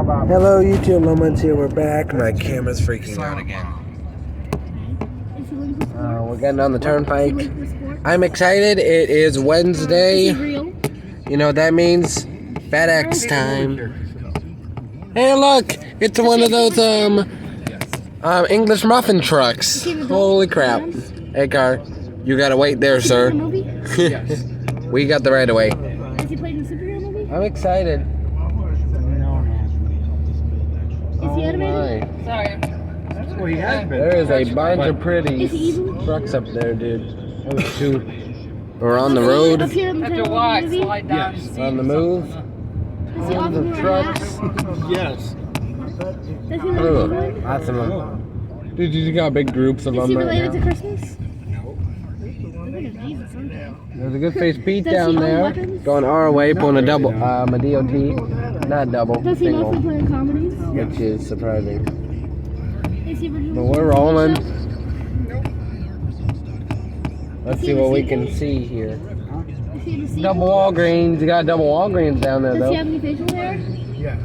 Hello YouTube, Moments here, we're back. My camera's freaking out again. We're getting on the turnpike. I'm excited, it is Wednesday. You know what that means? FedEx time. Hey look, it's one of those English muffin trucks. Holy crap. Hey car, you gotta wait there, sir. We got the right of way. I'm excited. Is he animated? Oh, sorry. Well, he has been. there is a bunch of pretty trucks up there, dude. Those two. We're on the road. Have to walk, slide down. Yes. On the move. On the trucks. Yes. Oh, lots of them. Dude, you got big groups of Is them he right related now. to Christmas? There's a good face Pete Does down he own there. weapons? Going our way, pulling a double, a DOT. Not double, Does he single. mostly play in comedies? Which is surprising. Is he originally But we're rolling. Nope. Let's see what we can see here. Is he in the sequel? Double Walgreens. You got double Walgreens down there, Does he though. have any facial hair? Yes.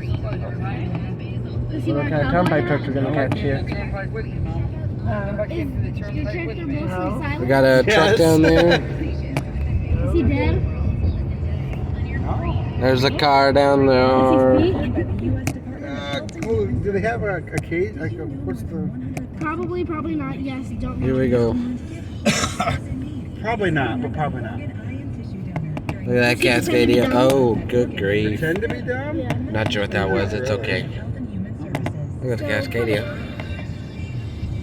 Does he What wear kind of a turnpike cowboy trucks are gonna catch here? Is your character mostly silent? We got a truck down there. Is he dead? There's a car down Does there. he speak? Oh, do they have a cage? Like, what's the? Probably not. Yes, don't. Here we go. Probably not, but probably not. Look at that Cascadia. Oh, good grief. Pretend to be dumb? Yeah. Not sure what that was. It's okay. Look at the Cascadia.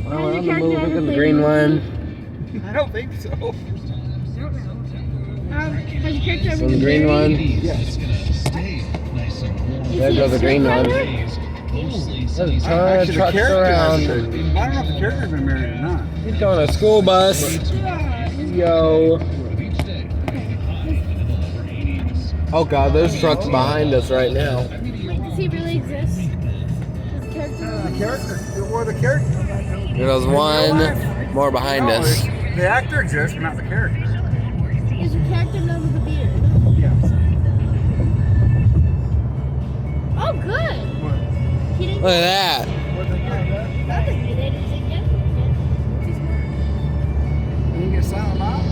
Well, we're on the move. Look at the green one. I don't think so. Has your character ever So the been green married? one. Yes. There goes the green one. There's a ton of Actually, the trucks character around. has been. I don't know if the character's been married or not. He's going a school bus. Yo. Oh god, there's trucks behind us right now. Wait, does he really exist? Does the character? The character, or the character. There's one more behind us. The actor exists, but not the character. Is your character known with a beard? Yes. Oh, good. What? He didn't. Look at that. Nothing. He didn't say yes. You can get silent out.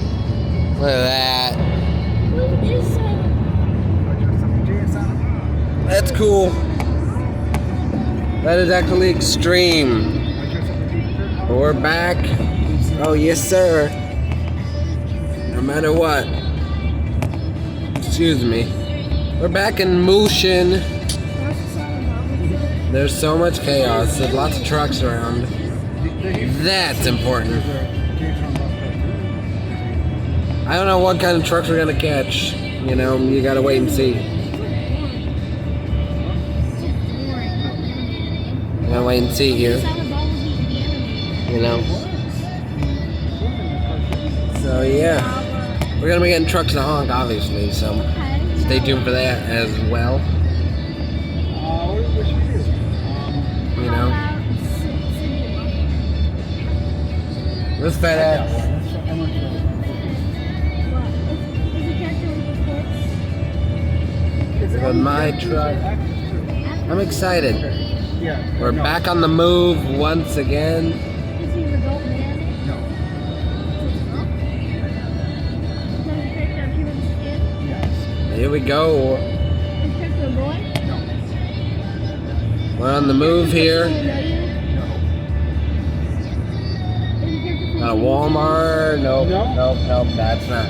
Look at that. Who is That's cool. That is actually extreme. But we're back. Oh yes sir. No matter what. Excuse me. We're back in motion. There's so much chaos. There's lots of trucks around. That's important. I don't know what kind of trucks we're gonna catch. You know, you gotta wait and see. You gotta wait and see here. You know. So yeah, we're gonna be getting trucks to honk, obviously. So stay tuned for that as well. What should we do? You know, this FedEx. With my truck. I'm excited. Yeah. We're back on the move once again. Is he an adult man? No. Does your character have human skin? Yes. Here we go. Is your character a boy? No. We're on the move here. Does he know you? No. Is your character from Got a Walmart. Nope, No. nope, that's not.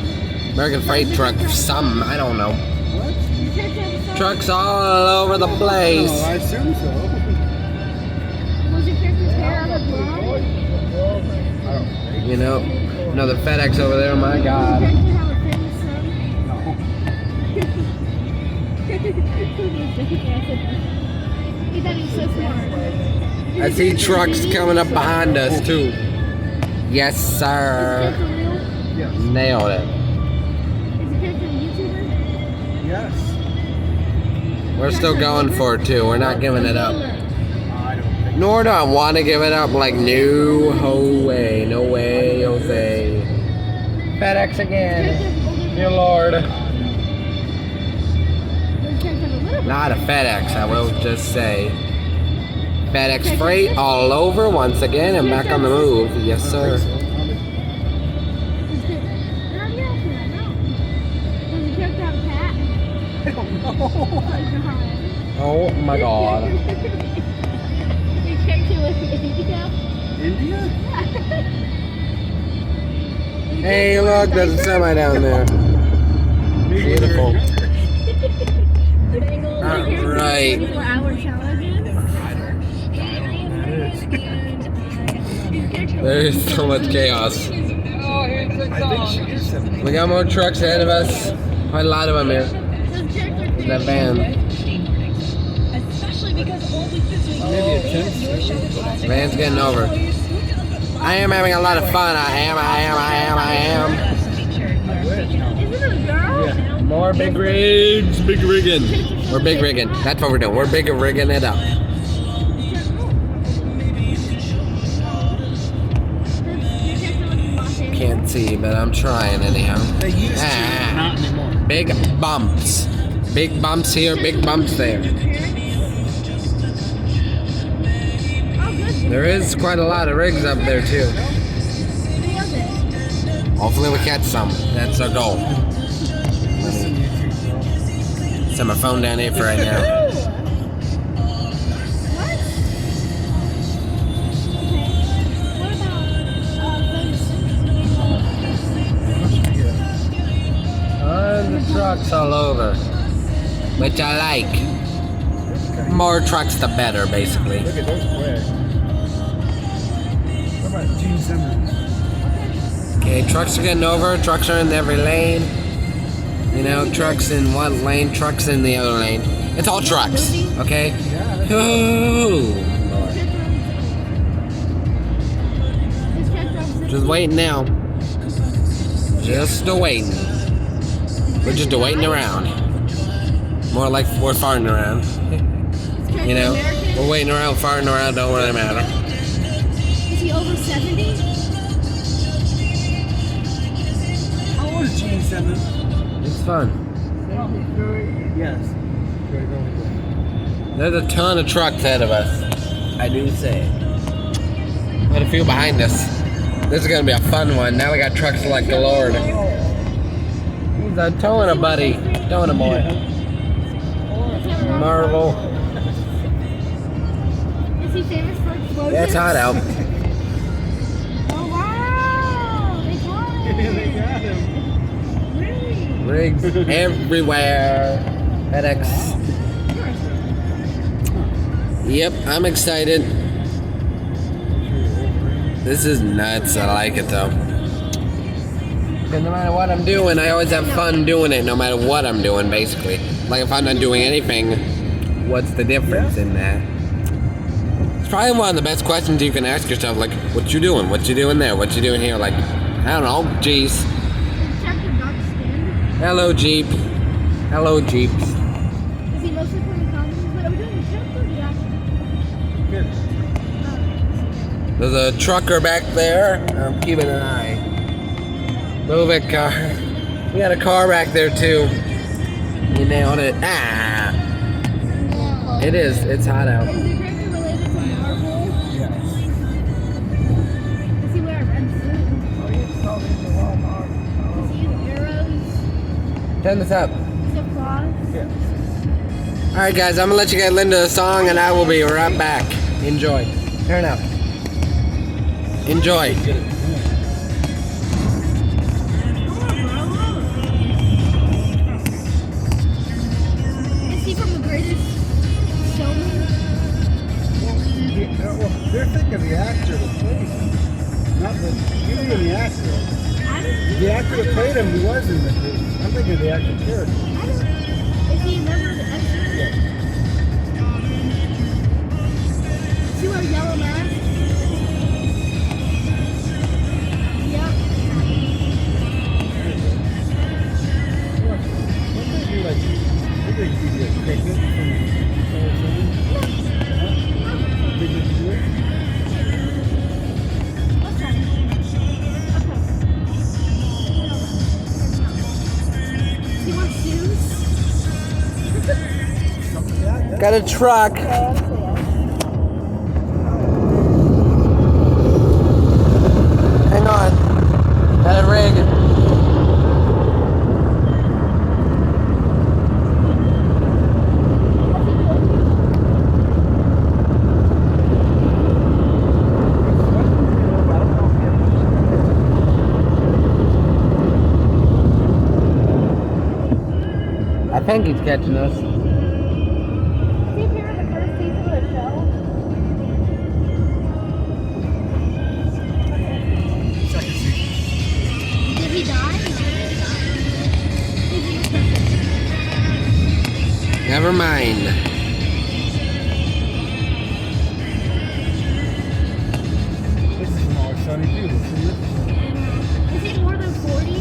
American freight truck. Some, I don't know. What? Does your character have a son? Trucks all over the place. No, I assume so. Was your character's hair ever blonde? I don't think. You know, another FedEx over there. My Does your God. character have a famous son? No. He thought he was so smart. I see trucks coming up behind us too. Yes, Is sir. your character real? Yes. Nailed it. Is your character a YouTuber? Yes. We're still going for it too. We're not giving it up. I don't think. Nor do I want to give it up. Like, no way, no way, Jose. FedEx again. Dear Lord. Does your character have a litter Not a FedEx, I will just say. FedEx freight all over once again and back on the move. Yes, sir. Oh my god. Your character lives in India? India? Hey, look, there's a semi down there. Beautiful. Alright. 24-hour challenges. There's so much chaos. We got more trucks ahead of us. Quite a lot of them here. That van. Van's getting over. I am having a lot of fun. I am. Is it a girl? Yeah. More big rigs. Big rigging. We're big rigging. That's what we're doing. We're big rigging it up. Can't see, but I'm trying anyhow. They used to, not anymore. Big bumps. Big bumps here, big bumps there. There is quite a lot of rigs up there too. Hopefully we catch some. That's our goal. Set my phone down here for right now. Tons of trucks all over, which I like. More trucks the better, basically. Look at those quick. What about Gene Simmons? Okay, trucks are getting over. Trucks are in every lane. You know, trucks in one lane, trucks in the other lane. It's all trucks, okay? Yeah. Ooh. Just waiting now. Just waiting. We're just waiting around. More like we're farting around. You know, we're waiting around, farting around, don't really matter. Is he over 70? How old is Gene Simmons? It's fun. Yes. There's a ton of trucks ahead of us. I do say. Quite a few behind us. This is gonna be a fun one. Now we got trucks like galore. He's towing a buddy. Towing a boy. Marvel. Is he famous for explosions? Yeah, it's hot out. Oh wow! They got him. They got him. Really? Rigs everywhere. FedEx. Yep, I'm excited. This is nuts. I like it though. Because no matter what I'm doing, I always have fun doing it, no matter what I'm doing, basically. Like if I'm not doing anything, what's the difference in that? It's probably one of the best questions you can ask yourself, like, what you doing? What you doing there? What you doing here? Like, I don't know, geez. Hello, Jeep. Hello, Jeeps. Is he mostly from the comments? But are we doing the trip or the action? Good. There's a trucker back there. I'm keeping an eye. Move it, car. We got a car back there, too. You nailed it. Ah! It is. It's hot out. Is your character related to Marvel? Yes. Does he wear a red suit? Does he use arrows? Turn this up. Does he have claws? Yes. Alright, guys. I'm going to let you guys listen to the song, and I will be right back. Enjoy. Turn up. Enjoy. Is he from the Greatest Showman? Well, they're thinking the actor that played him. Not the, even the actor. The actor that played him was in the movie. I'm thinking of the actual character. Is he a member of the X-Men? Yes. Does he wear a yellow mask? Yep. What they do, like, they do like cricket from Did you do it? Let's try it. Okay. Does he wear shoes? Got a truck. Hang on. Got a rig. I think he's catching us. Did he die? Never mind. This is smaller, sunny too. Is it more than 40?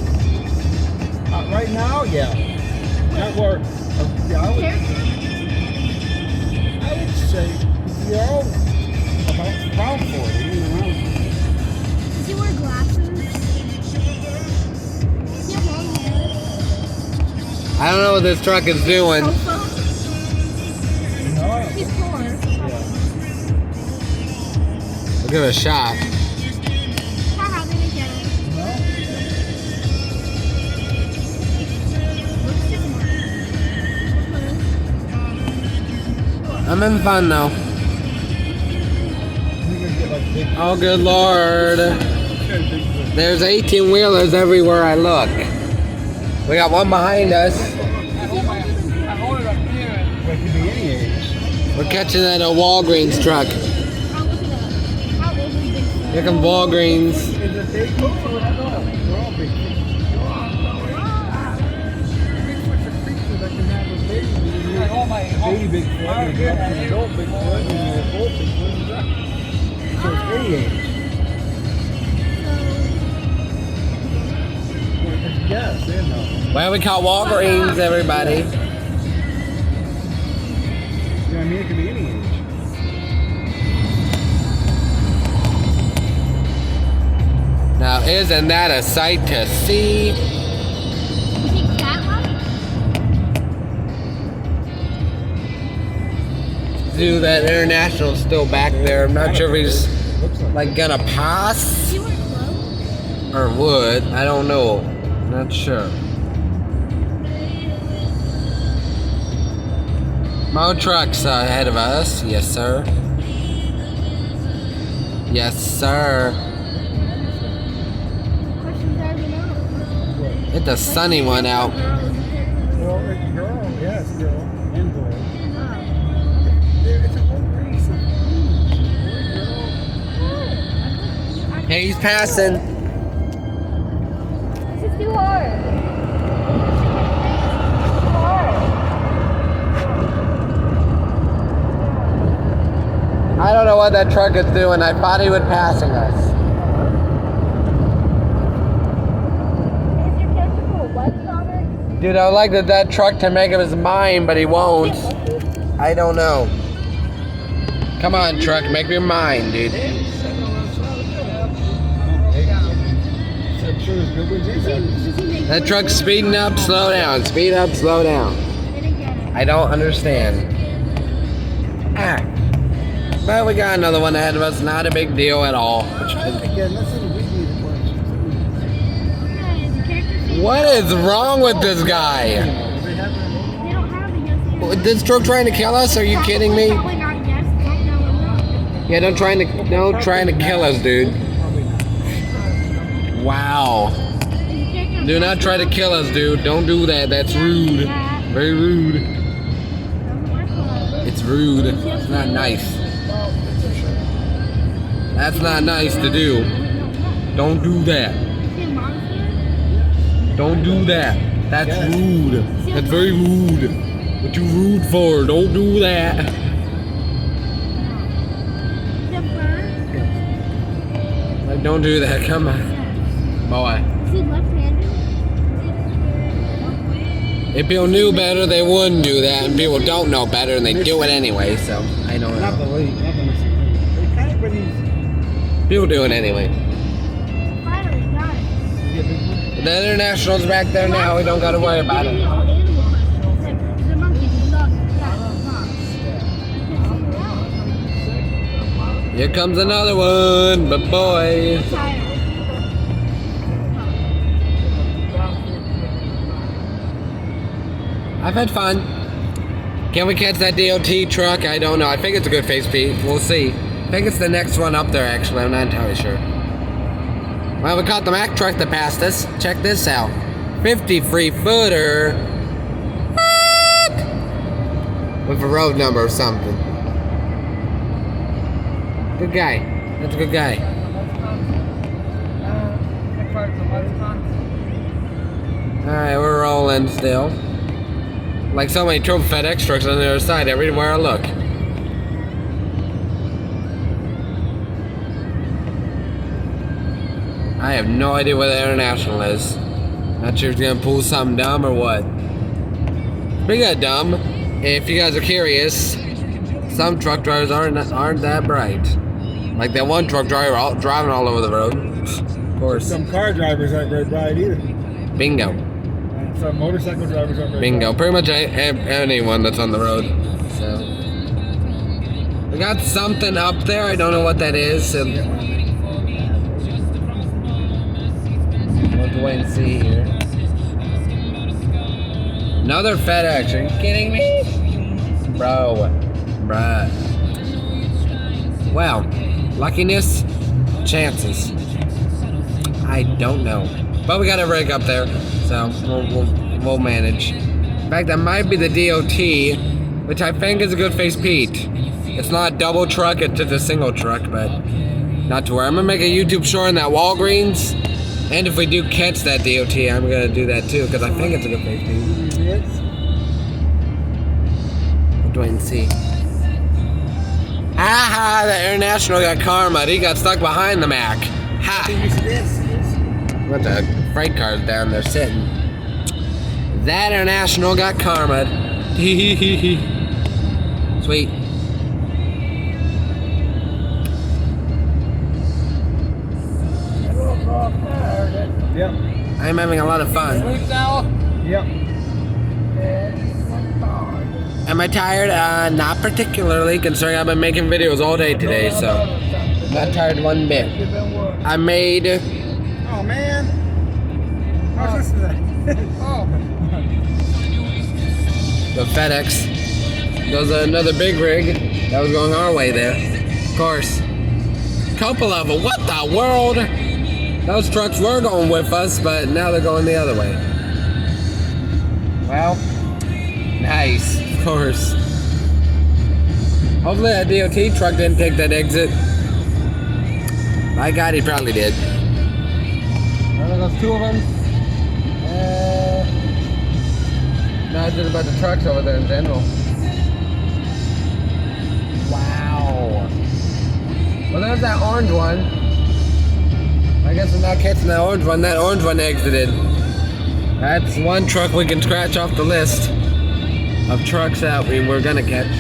Right now, yeah. Not where. Yeah, I would say you're all about 40. Does he wear glasses? Does he have long hair? I don't know what this truck is doing. Fofo? No. He's 4. Yeah. We'll give it a shot. Haha, they didn't get it. No. Looks different. I'm in fun now. You're gonna get like big. Oh, good Lord. There's 18 wheelers everywhere I look. We got one behind us. It could be any age. We're catching at a Walgreens truck. Oh, look at that. How old is Big Flo? Here come Walgreens. Is it big? They're all big. Bigfoot's a creature that can have a baby. Baby Bigfoot, and an adult Bigfoot, and an adult Bigfoot. So it's any age. Yes, they know. Well, we caught Walgreens, everybody. You know what I mean? It could be any age. Now, isn't that a sight to see? Is he cat-like? Dude, that International's still back there. I'm not sure if he's Looks like gonna pass Does he wear clothes? or would. I don't know. Not sure. More trucks ahead of us. Yes, sir. Yes, sir. Questions I already know. It's a sunny one out. Well, it's girl, yes, girl, and boy. It's a whole race of girl. Hey, he's passing. This is too hard. I don't know what that truck is doing. I thought he was passing us. Is your character full of webs on it? Dude, I would like that truck to make him his mine, but he won't. I don't know. Come on, truck, make me mine, dude. That truck's speeding up, slow down. Speed up, slow down. I didn't get it. I don't understand. Ah. But we got another one ahead of us. Not a big deal at all. Again, that's in the weekly questions. Okay, is your character full? What is wrong with this guy? They don't have a yes or no. This truck trying to kill us? Are you kidding me? Probably not yes, don't know, and no. Yeah, don't trying to kill us, dude. Wow. Is your character Do not try to kill us, dude. Don't do that. That's rude. Very rude. Doesn't wear clothes. It's rude. It's not nice. That's not nice to do. Don't do that. Is he a monster? Don't do that. That's rude. That's very rude. What you rude for? Don't do that. Is he a bird? Like, don't do that. Come on. Yes. Boy. Is he left-handed? If people knew better, they wouldn't do that. And people don't know better, and they do it anyway. So, I don't Not the know. lead, not the missing lead. They kind of, but he's. People do it anyway. Finally, got it. The International's back there now. We don't got to worry about it. All animal questions. Like, the monkey, the dog, the cat, the fox. Here comes another one, but boy. I've had fun. Can we catch that DOT truck? I don't know. I think it's a good face, Pete. We'll see. I think it's the next one up there, actually. I'm not entirely sure. Well, we caught the Mack truck that passed us. Check this out. 50 free footer. What? With a road number or something. Good guy. That's a good guy. Alright, we're rolling still. Like so many Trophy FedEx trucks on the other side everywhere I look. I have no idea where the International is. Not sure if he's gonna pull something dumb or what. Speaking of dumb, if you guys are curious, some truck drivers aren't that bright. Like that one truck driver driving all over the road. Of course. Some car drivers aren't very bright either. Bingo. And some motorcycle drivers aren't very Bingo. bright. Pretty much anyone that's on the road. So we got something up there. I don't know what that is. And we'll have to wait and see here. Another FedEx. Are you kidding me? Bro. Bruh. Well, luckiness, chances. I don't know. But we got a rig up there, so we'll manage. In fact, that might be the DOT, which I think is a good face Pete. It's not a double truck, it's just a single truck, but not to worry. I'm gonna make a YouTube short on that Walgreens. And if we do catch that DOT, I'm gonna do that too, because I think it's a good face Pete. We'll wait and see. Aha, the International got karma. He got stuck behind the Mack. Ha! What the freight car's down there sitting. That International got karma. Sweet. Yep. I'm having a lot of fun. Yep. Am I tired? Not particularly, considering I've been making videos all day today, so not tired one bit. I made... Oh, man. How's this today? Oh. The FedEx. There was another big rig that was going our way there. Of course. Couple of them. What the world? Those trucks were going with us, but now they're going the other way. Well, nice. Of course. Hopefully that DOT truck didn't take that exit. My God, he probably did. There's two of them. No, it's just about the trucks over there in general. Wow. Well, there's that orange one. I guess we're not catching that orange one. That orange one exited. That's one truck we can scratch off the list of trucks that we're gonna catch.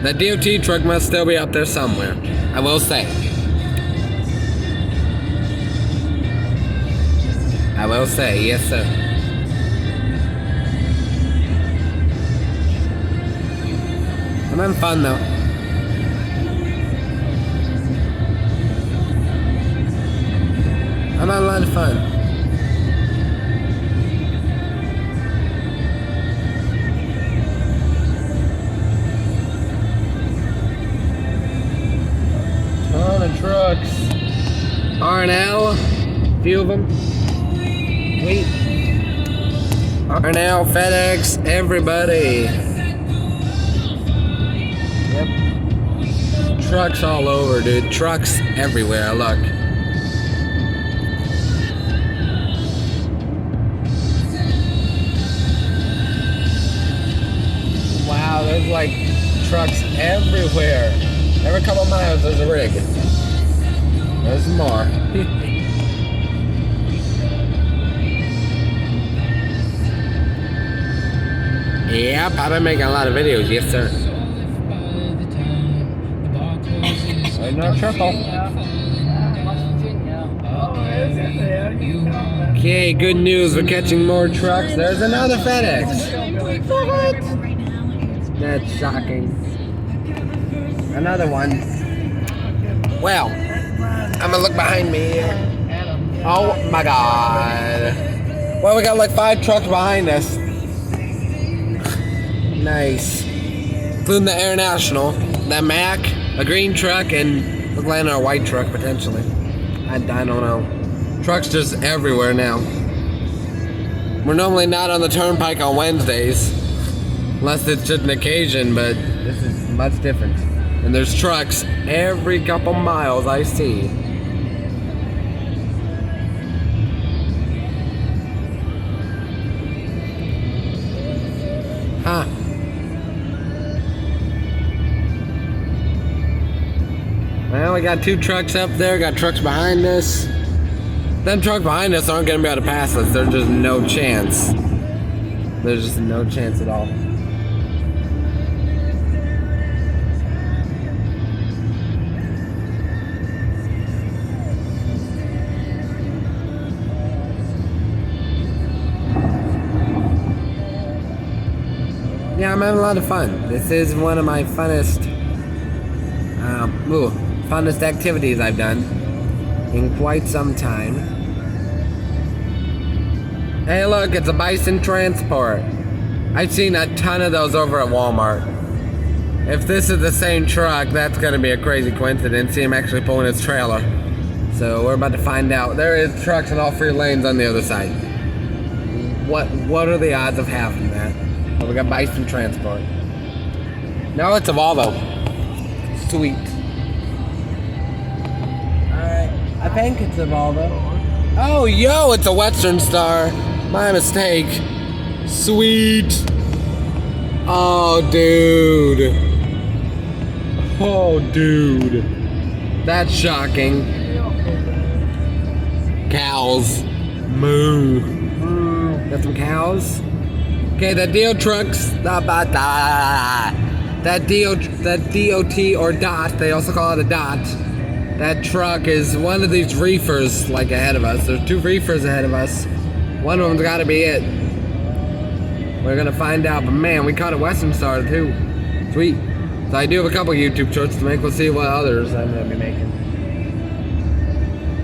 That DOT truck must still be up there somewhere, I will say. I will say, yes sir. I'm having fun though. I'm having a lot of fun. Ton of trucks. R&L, few of them. Sweet. R&L, FedEx, everybody. Yep. Trucks all over, dude. Trucks everywhere. Look. Wow, there's like trucks everywhere. Every couple miles there's a rig. There's more. Yep, I've been making a lot of videos, yes sir. No triple. Okay, good news, we're catching more trucks. There's another FedEx. What? That's shocking. Another one. Well, I'm gonna look behind me here. Oh my god. Well, we got like 5 trucks behind us. Nice. Including the Air National, that Mack, a green truck, and look like a white truck potentially. I don't know. Trucks just everywhere now. We're normally not on the turnpike on Wednesdays, unless it's just an occasion, but this is much different. And there's trucks every couple miles I see. Huh. Well, we got 2 trucks up there, got trucks behind us. Them trucks behind us aren't gonna be able to pass us. There's just no chance. There's just no chance at all. Yeah, I'm having a lot of fun. This is one of my funnest activities I've done in quite some time. Hey look, it's a bison transport. I've seen a ton of those over at Walmart. If this is the same truck, that's gonna be a crazy coincidence. See him actually pulling his trailer. So we're about to find out. There is trucks in all 3 lanes on the other side. What are the odds of having that? Well, we got bison transport. No, it's a Volvo. Sweet. Alright, I think it's a Volvo. Oh, yo, it's a Western Star. My mistake. Sweet. Oh, dude. Oh, dude. That's shocking. Cows. Moo. Got some cows? Okay, the DO trucks. That DOT or DOT, they also call it a DOT. That truck is one of these reefers like ahead of us. There's 2 reefers ahead of us. One of them's gotta be it. We're gonna find out, but man, we caught a Western Star too. Sweet. So I do have a couple YouTube shorts to make. We'll see what others I'm gonna be making.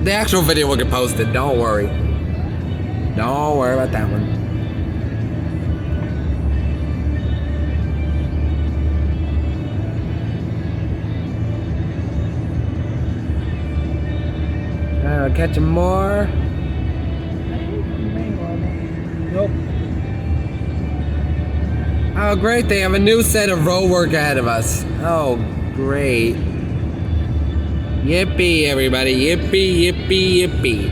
The actual video will get posted, don't worry. Don't worry about that one. Catching more. Nope. Oh, great. They have a new set of road work ahead of us. Oh, great. Yippee, everybody. Yippee, yippee, yippee.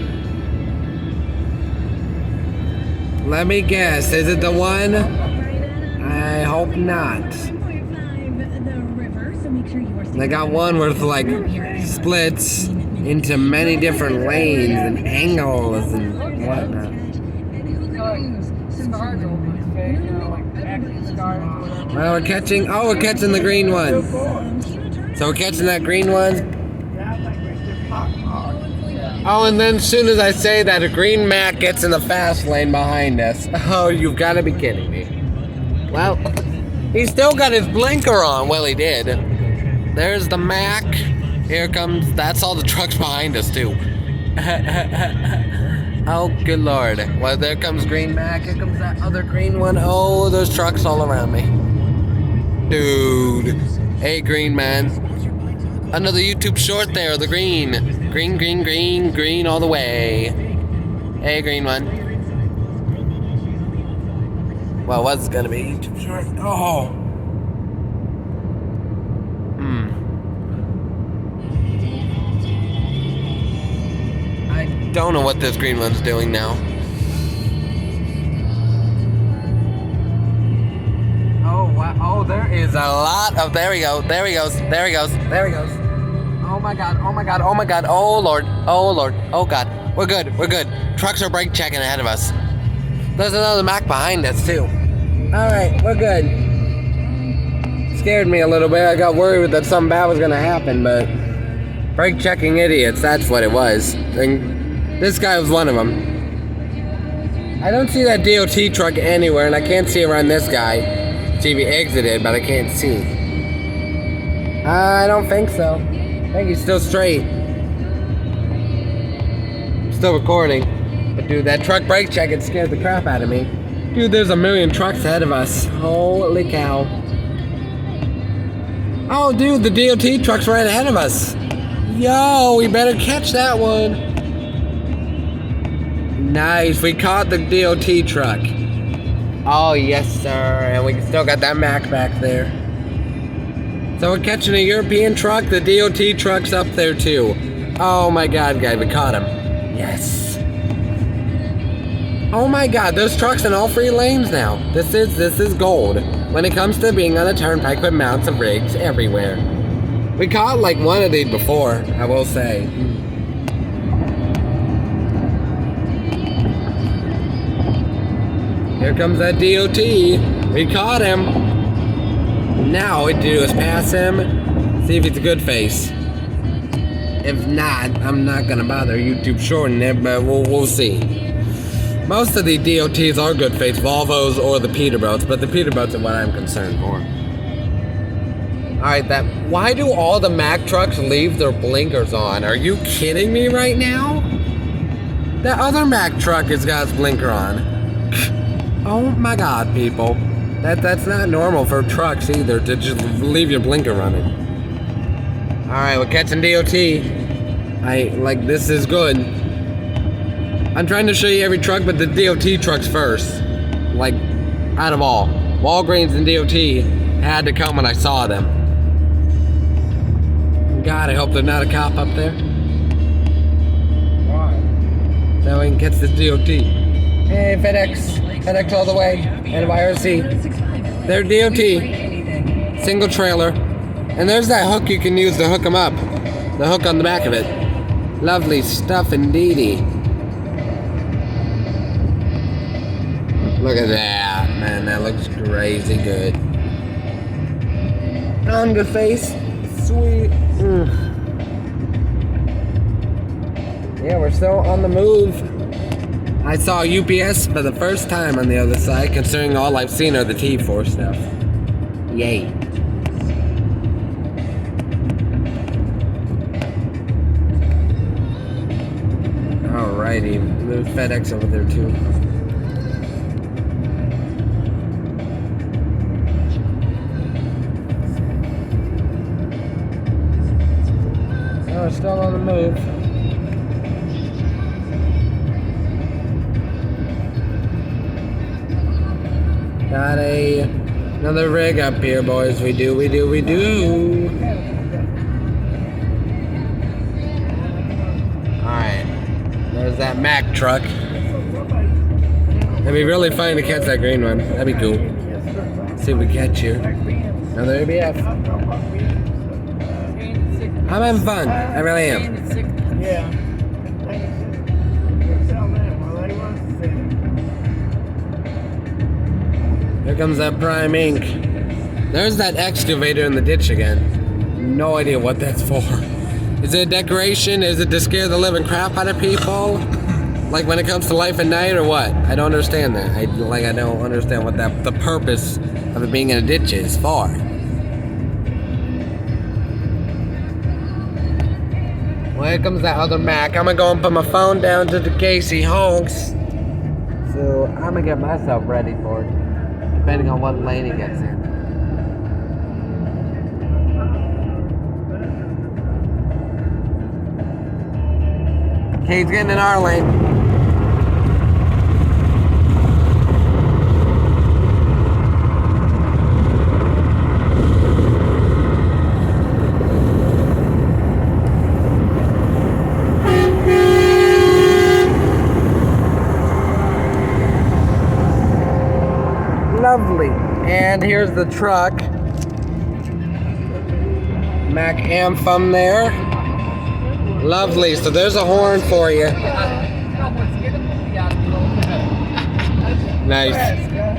Let me guess. Is it the one? I hope not. They got one with like splits into many different lanes and angles and whatnot. Well, we're catching the green one. So we're catching that green one. Oh, and then as soon as I say that, a green Mack gets in the fast lane behind us. Oh, you've got to be kidding me. Well, he still got his blinker on. Well, he did. There's the Mack. Here comes, that's all the trucks behind us too. Oh, good lord. Well, there comes green Mack. Here comes that other green one. Oh, there's trucks all around me. Dude. Hey, green man. Another YouTube short there, the green. Green, green, green, green all the way. Hey, green one. Well, what's gonna be a YouTube short? Oh. I don't know what this green one's doing now. Oh, wow. Oh, there is a lot of, there he goes, there he goes, there he goes, there he goes. Oh my god, oh my god, oh my god, oh lord, oh god. We're good, we're good. Trucks are brake checking ahead of us. There's another Mack behind us too. Alright, we're good. Scared me a little bit. I got worried that something bad was gonna happen, but brake checking idiots, that's what it was. And this guy was one of them. I don't see that DOT truck anywhere, and I can't see around this guy. See if he exited, but I can't see. I don't think so. I think he's still straight. Still recording. But dude, that truck brake check, it scared the crap out of me. Dude, there's a million trucks ahead of us. Holy cow. Oh, dude, the DOT truck's right ahead of us. Yo, we better catch that one. Nice, we caught the DOT truck. Oh, yes, sir. And we still got that Mac back there. So we're catching a European truck. The DOT truck's up there, too. Oh, my God, guys, we caught him. Yes. Oh, my God, there's trucks in all 3 lanes now. This is gold when it comes to being on a turnpike with mounts of rigs everywhere. We caught like one of these before, I will say. Here comes that DOT. We caught him. Now all we do is pass him, see if he's a good face. If not, I'm not gonna bother YouTube shorting it, but we'll see. Most of the DOTs are good face, Volvos or the Peterbilts, but the Peterbilts are what I'm concerned for. Alright, why do all the Mack trucks leave their blinkers on? Are you kidding me right now? That other Mack truck has got its blinker on. Oh my God, people. That's not normal for trucks either, to just leave your blinker running. Alright, we're catching DOT. This is good. I'm trying to show you every truck, but the DOT truck's first. Like, out of all. Walgreens and DOT had to come when I saw them. God, I hope there's not a cop up there. Why? So we can catch this DOT. Hey, FedEx. FedEx all the way. And YRC. They're DOT. Single trailer. And there's that hook you can use to hook them up. The hook on the back of it. Lovely stuff indeedy. Look at that. Man, that looks crazy good. On the face. Sweet. Yeah, we're still on the move. I saw UPS for the first time on the other side, considering all I've seen are the T4 stuff. Yay. Alrighty, there's FedEx over there too. We're still on the move. Got another rig up here, boys. We do. Alright. There's that Mack truck. It'd be really fun to catch that green one. That'd be cool. See if we catch you. Another ABF. I'm having fun. I really am. Yeah. Here comes that Prime Ink. There's that excavator in the ditch again. No idea what that's for. Is it a decoration? Is it to scare the living crap out of people? Like when it comes to life at night or what? I don't understand that. I don't understand what the purpose of it being in a ditch is for. Well, here comes that other Mac. I'm gonna go and put my phone down to the Casey honks. So I'm gonna get myself ready for it, depending on what lane he gets in. Okay, he's getting in our lane. Lovely. And here's the truck. Mac Anthem there. Lovely. So there's a horn for you. Nice.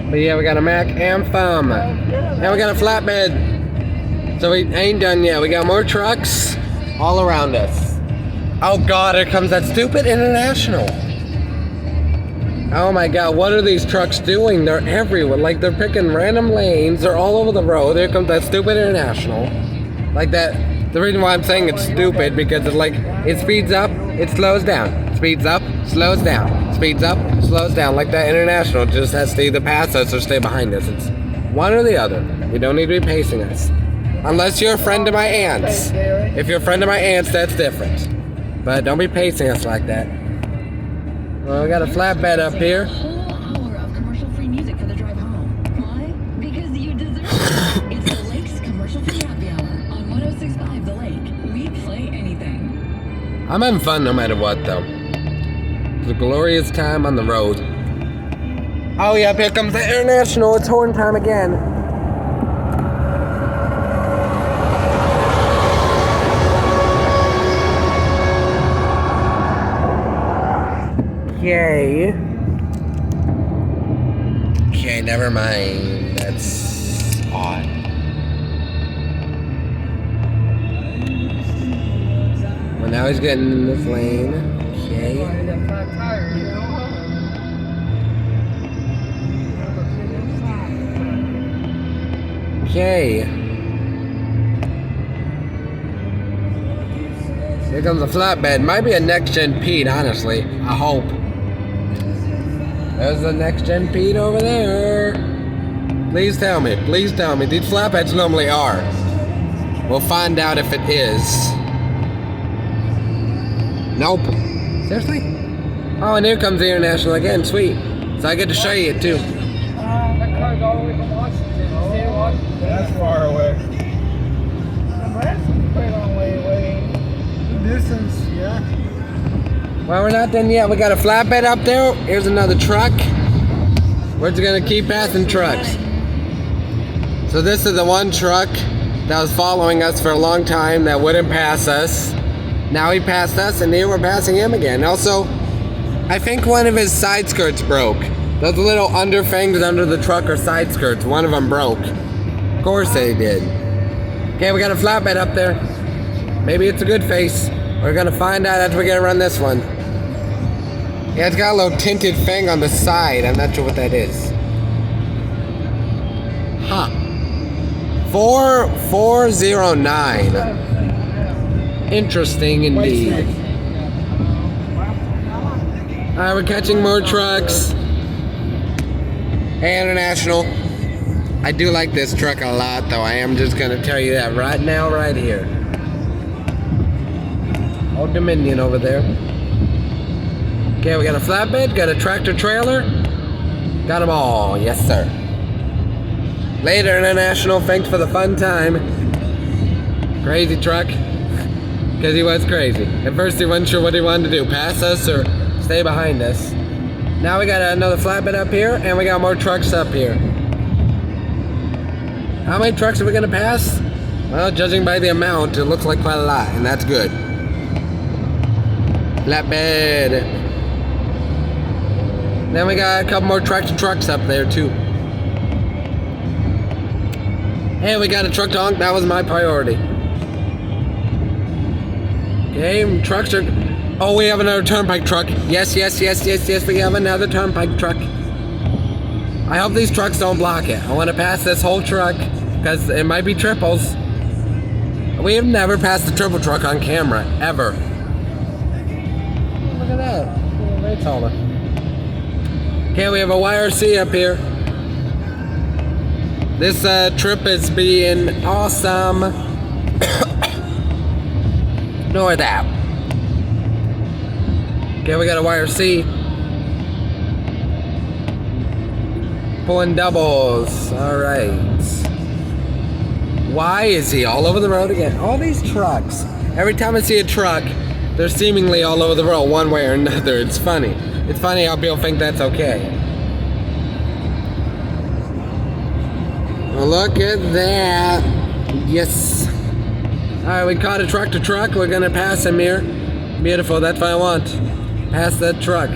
But yeah, we got a Mac Anthem. And we got a flatbed. So we ain't done yet. We got more trucks all around us. Oh God, here comes that stupid International. Oh my God, what are these trucks doing? They're everywhere. Like, they're picking random lanes. They're all over the road. Here comes that stupid International. Like that. The reason why I'm saying it's stupid because it's like it speeds up, it slows down. Speeds up, slows down. Speeds up, slows down. Like that international just has to either pass us or stay behind us. It's one or the other. You don't need to be pacing us. Unless you're a friend of my aunt's. If you're a friend of my aunt's, that's different. But don't be pacing us like that. Well, we got a flatbed up here. Hour of commercial-free music for the drive home. Why? Because you deserve it. It's the Lake's commercial-free happy hour on 106.5 The Lake. We play anything. I'm having fun no matter what, though. It's a glorious time on the road. Oh, yeah, here comes the international. It's horn time again. Okay. Okay, never mind. That's odd. Well, now he's getting in this lane. Okay. Okay. Here comes a flatbed. Might be a next-gen Pete, honestly. I hope. There's the next-gen Pete over there. Please tell me. Please tell me. These flatbeds normally are. We'll find out if it is. Nope. Seriously? Oh, and here comes the international again. Sweet. So I get to show you it, too. That car's all the way from Washington. State of Washington. That's far away. That's quite a long way away. The distance, yeah. Well, we're not done yet. We got a flatbed up there. Here's another truck. We're just gonna keep passing trucks. So this is the one truck that was following us for a long time that wouldn't pass us. Now he passed us, and here we're passing him again. Also, I think one of his side skirts broke. Those little under fangs under the truck are side skirts. One of them broke. Of course they did. Okay, we got a flatbed up there. Maybe it's a good face. We're gonna find out after we get to run this one. Yeah, it's got a little tinted fang on the side. I'm not sure what that is. Huh. 4409. Interesting indeed. Alright, we're catching more trucks. Hey, International. I do like this truck a lot, though. I am just gonna tell you that right now, right here. Old Dominion over there. Okay, we got a flatbed, got a tractor trailer. Got them all, yes sir. Later, International, thanks for the fun time. Crazy truck. Because he was crazy. At first he wasn't sure what he wanted to do, pass us or stay behind us. Now we got another flatbed up here, and we got more trucks up here. How many trucks are we gonna pass? Well, judging by the amount, it looks like quite a lot, and that's good. Flatbed. Then we got a couple more tractor trucks up there too. Hey, we got a truck to honk. That was my priority. Okay, trucks are... Oh, we have another turnpike truck. Yes, yes, yes, yes, yes, we have another turnpike truck. I hope these trucks don't block it. I want to pass this whole truck because it might be triples. We have never passed a triple truck on camera, ever. Look at that. Way taller. Okay, we have a YRC up here. This trip is being awesome. Ignore that. Okay, we got a YRC. Pulling doubles. Alright. Why is he all over the road again? All these trucks. Every time I see a truck, they're seemingly all over the road one way or another. It's funny. It's funny how people think that's okay. Well, look at that. Yes. Alright, we caught a tractor truck. We're gonna pass him here. Beautiful, that's what I want. Pass that truck.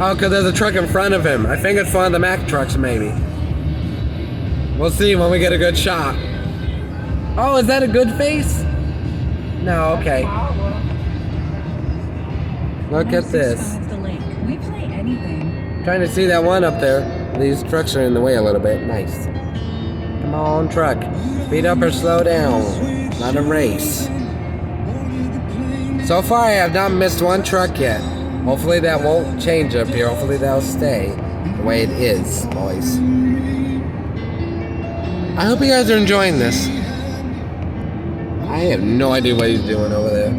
Oh, because there's a truck in front of him. I think it's one of the Mack trucks, maybe. We'll see when we get a good shot. Oh, is that a good face? No, okay. Look at this. We play anything. Trying to see that one up there. These trucks are in the way a little bit. Nice. Come Come on, truck. Speed up or slow down. Not a race. So far, I have not missed one truck yet. Hopefully that won't change up here. Hopefully that'll stay the way it is, boys. I hope you guys are enjoying this. I have no idea what he's doing over there.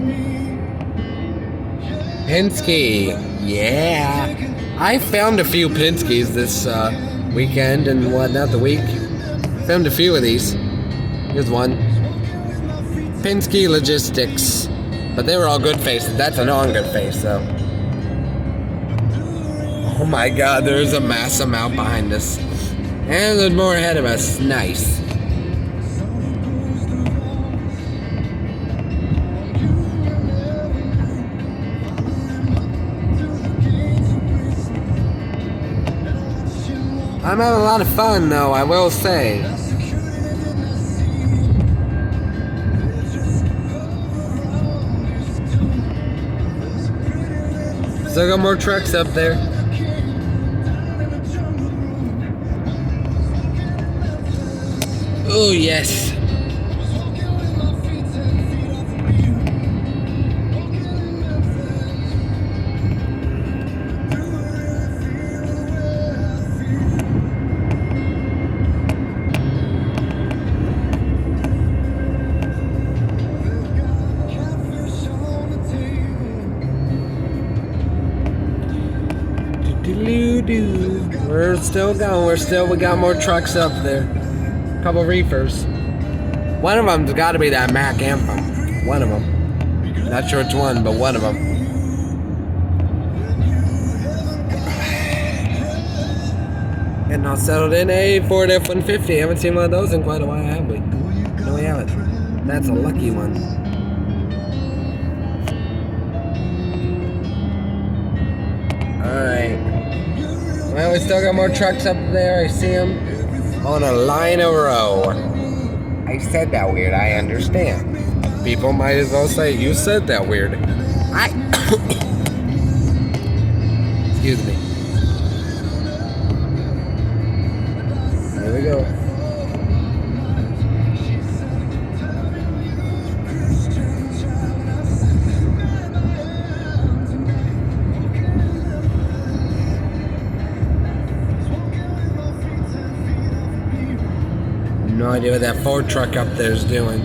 Penske. Yeah. I found a few Penskes this weekend and whatnot, the week. Found a few of these. Here's one. Penske Logistics. But they were all good faces. That's a non-good face, though. Oh my god, there's a mass amount behind us. And there's more ahead of us. Nice. I'm having a lot of fun, though, I will say. Still got more trucks up there. Oh, yes. We're still going. We got more trucks up there. Couple reefers. One of them's got to be that Mac Anthem. One of them. Not sure which one, but one of them. Getting all settled in. A Ford F-150. Haven't seen one of those in quite a while, have we? No, we haven't. That's a lucky one. Alright. Well, we still got more trucks up there. I see them on a line of row. I said that weird. I understand. People might as well say, you said that weird. Excuse me. Here we go. No idea what that Ford truck up there is doing.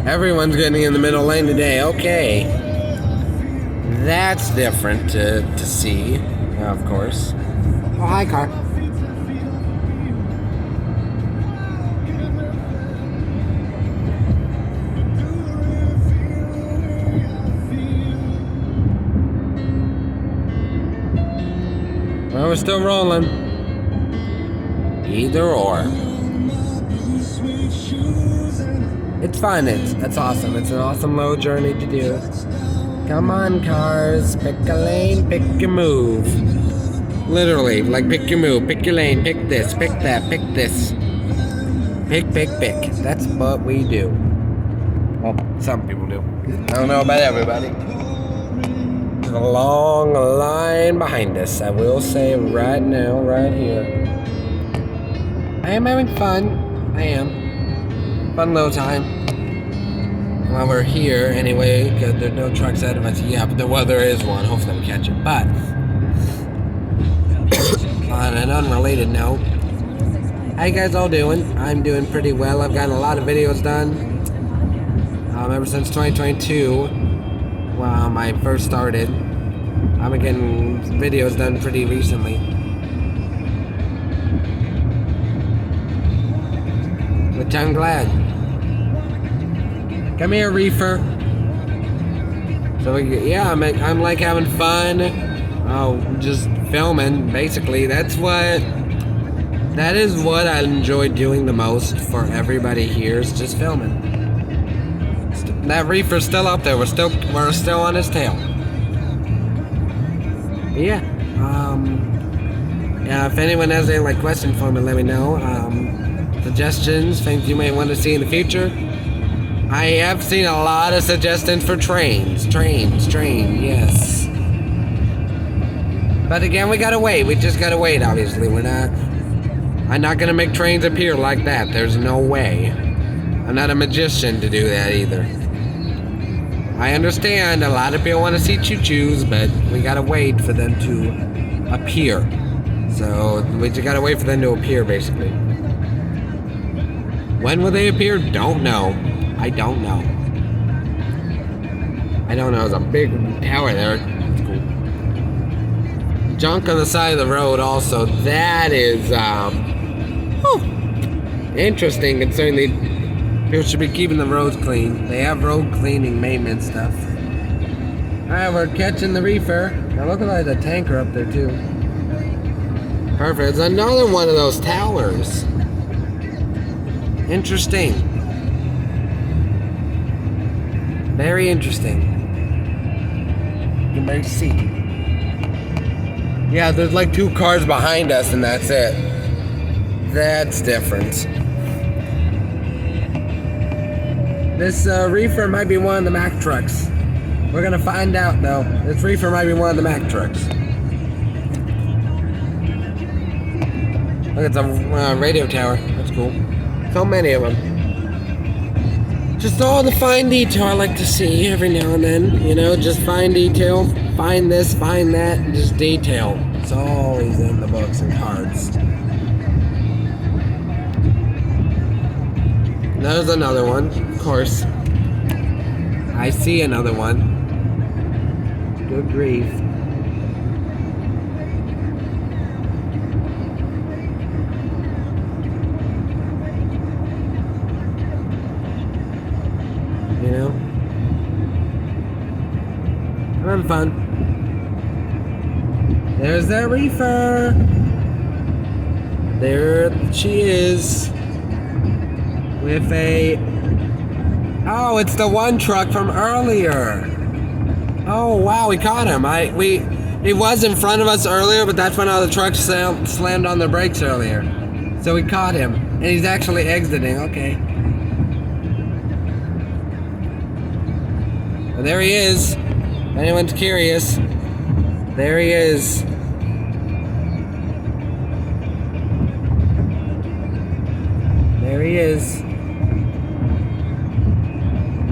Everyone's getting in the middle lane today. Okay. That's different to see, of course. Oh, hi, car. Well, we're still rolling. Either or. It's fun. It's awesome. It's an awesome little journey to do. Come on, cars. Pick a lane, pick your move. Literally, like pick your move, pick your lane, pick this, pick that, pick this. Pick. That's what we do. Well, some people do. I don't know about everybody. There's a long line behind us, I will say right now, right here. I am having fun. I am. Fun little time. While we're here, anyway, because there's no trucks ahead of us. Yeah, but there is one. Hopefully we catch it. But on an unrelated note, how you guys all doing? I'm doing pretty well. I've gotten a lot of videos done ever since 2022. When I first started. I've been getting videos done pretty recently. Which I'm glad. Come here, reefer. So yeah, I'm like having fun. Oh, just filming. Basically, that is what I enjoy doing the most for everybody here is just filming. That reefer's still up there. We're still on his tail. Yeah. Yeah. If anyone has any questions for me, let me know. Suggestions, things you may want to see in the future. I have seen a lot of suggestions for trains, yes. But again, we gotta wait. We just gotta wait, obviously. We're I'm not gonna make trains appear like that. There's no way. I'm not a magician to do that either. I understand a lot of people want to see choo-choos, but we gotta wait for them to appear. So we just gotta wait for them to appear, basically. When will they appear? Don't know. I don't know. I don't know. There's a big tower there. That's cool. Junk on the side of the road also. That is interesting, considering people should be keeping the roads clean. They have road cleaning maintenance stuff. Alright, we're catching the reefer. Now look at the tanker up there too. Perfect. It's another one of those towers. Interesting. Very interesting. You may see. Yeah, there's like 2 cars behind us and that's it. That's different. This reefer might be one of the Mack trucks. We're gonna find out though. This reefer might be one of the Mack trucks. Look, it's a radio tower. That's cool. So many of them. Just all the fine detail I like to see every now and then. You know, just fine detail. Find this, find that, and just detail. It's always in the books and cards. There's another one, of course. I see another one. Good grief. You know? I'm having fun. There's that reefer. There she is. With a... Oh, it's the one truck from earlier. Oh, wow, we caught him. He was in front of us earlier, but that's when all the trucks slammed on their brakes earlier. So we caught him. And he's actually exiting. Okay. Well, there he is. If anyone's curious. There he is. There he is.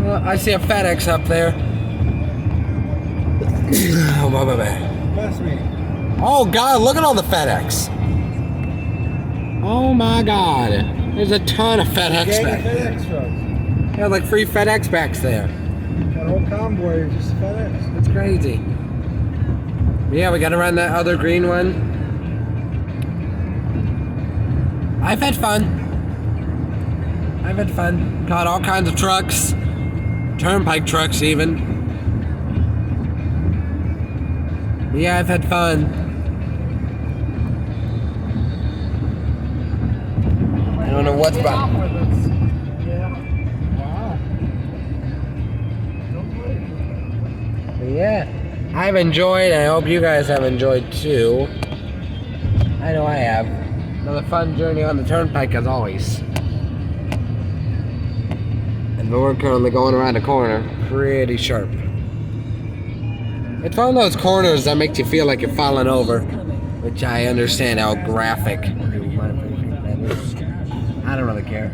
Well, I see a FedEx up there. Oh God, look at all the FedEx. Oh my God. There's a ton of FedEx back there. Yeah, like 3 FedEx backs there. That whole convoy is just FedEx. It's crazy. Yeah, we gotta run that other green one. I've had fun. Caught all kinds of trucks. Turnpike trucks even. Yeah, I've had fun. I don't know what's about. But yeah, I've enjoyed. I hope you guys have enjoyed too. I know I have. Another fun journey on the turnpike as always. And we're currently going around a corner, pretty sharp. It's one of those corners that makes you feel like you're falling over, which I understand how graphic people might appreciate that is. I don't really care.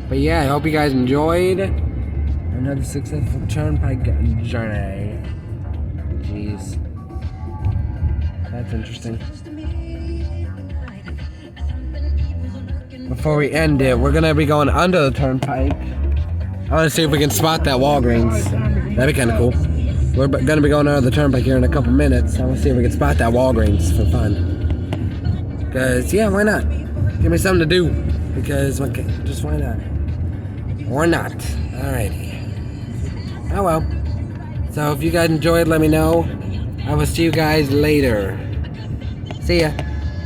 But yeah, I hope you guys enjoyed another successful turnpike journey. Jeez. That's interesting. Before we end it, we're gonna be going under the turnpike. I wanna see if we can spot that Walgreens. That'd be kinda cool. We're gonna be going under the turnpike here in a couple minutes. I wanna see if we can spot that Walgreens for fun. Cause yeah, why not? Give me something to do. Because okay, just why not? Or not. Alrighty. Oh well. So if you guys enjoyed, let me know. I will see you guys later. See ya.